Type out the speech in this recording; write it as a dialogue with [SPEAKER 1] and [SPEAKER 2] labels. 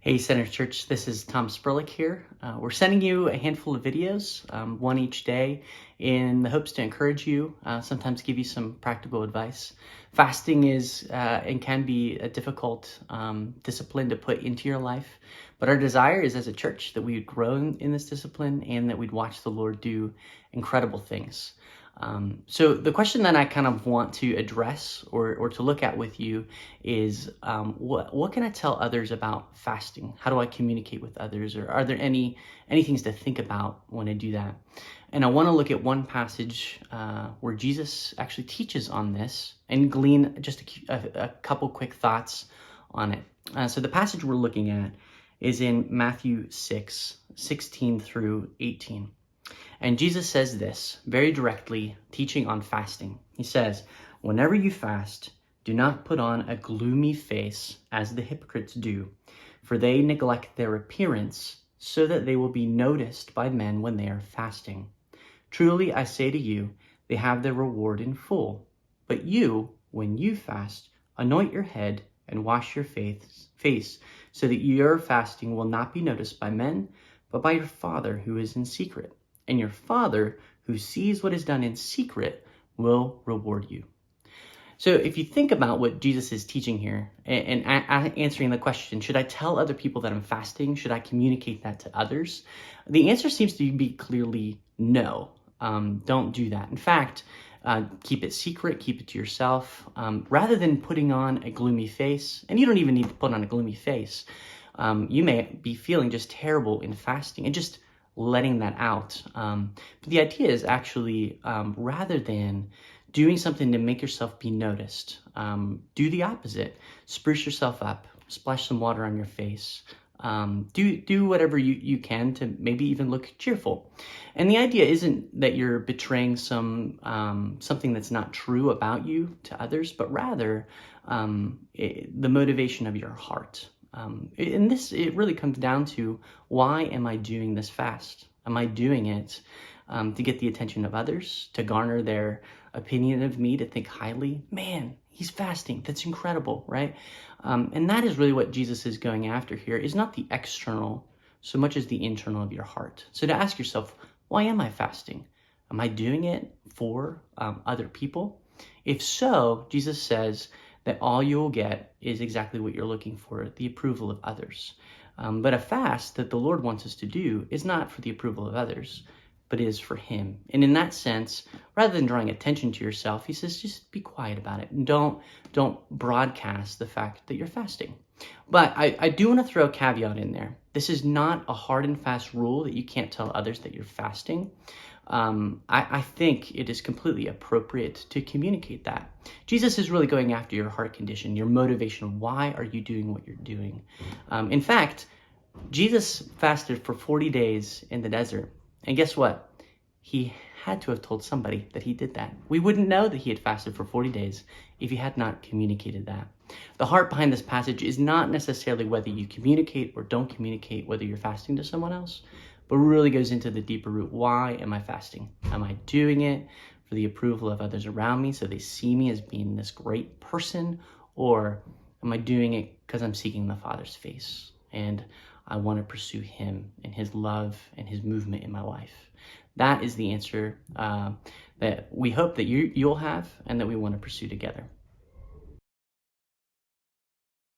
[SPEAKER 1] Hey, Center Church, this is Tom Sperlich here. We're sending you a handful of videos, one each day, in the hopes to encourage you, sometimes give you some practical advice. Fasting is and can be a difficult discipline to put into your life, but our desire is as a church that we would grow in this discipline and that we'd watch the Lord do incredible things. So the question that I kind of want to address or to look at with you is what can I tell others about fasting? How do I communicate with others? Or are there any things to think about when I do that? And I want to look at one passage where Jesus actually teaches on this and glean just a couple quick thoughts on it. So the passage we're looking at is in Matthew 6:16 through 18. And Jesus says this very directly, teaching on fasting. He says, "Whenever you fast, do not put on a gloomy face as the hypocrites do, for they neglect their appearance so that they will be noticed by men when they are fasting. Truly, I say to you, they have their reward in full. But you, when you fast, anoint your head and wash your face so that your fasting will not be noticed by men, but by your Father who is in secret. And your Father, who sees what is done in secret, will reward you." So if you think about what Jesus is teaching here and answering the question, should I tell other people that I'm fasting? Should I communicate that to others? The answer seems to be clearly no. Don't do that. In fact, keep it secret, keep it to yourself. Rather than putting on a gloomy face, and you don't even need to put on a gloomy face, you may be feeling just terrible in fasting and just letting that out. But the idea is actually, rather than doing something to make yourself be noticed, do the opposite. Spruce yourself up, splash some water on your face, do whatever you can to maybe even look cheerful. And the idea isn't that you're betraying something that's not true about you to others, but rather the motivation of your heart. And this, it really comes down to, why am I doing this fast? Am I doing it to get the attention of others, to garner their opinion of me, to think highly? Man, he's fasting. That's incredible, right? And that is really what Jesus is going after here, is not the external so much as the internal of your heart. So to ask yourself, why am I fasting? Am I doing it for other people? If so, Jesus says that all you will get is exactly what you're looking for, the approval of others. But a fast that the Lord wants us to do is not for the approval of others, but is for Him. And in that sense, rather than drawing attention to yourself, He says, just be quiet about it. And don't broadcast the fact that you're fasting. But I do want to throw a caveat in there. This is not a hard and fast rule that you can't tell others that you're fasting. I think it is completely appropriate to communicate that. Jesus is really going after your heart condition, your motivation. Why are you doing what you're doing? In fact, Jesus fasted for 40 days in the desert. And guess what? He had to have told somebody that he did that. We wouldn't know that he had fasted for 40 days if he had not communicated that. The heart behind this passage is not necessarily whether you communicate or don't communicate whether you're fasting to someone else, but really goes into the deeper root. Why am I fasting? Am I doing it for the approval of others around me so they see me as being this great person? Or am I doing it because I'm seeking the Father's face and I want to pursue Him and His love and His movement in my life? That is the answer that we hope that you'll have and that we want to pursue together.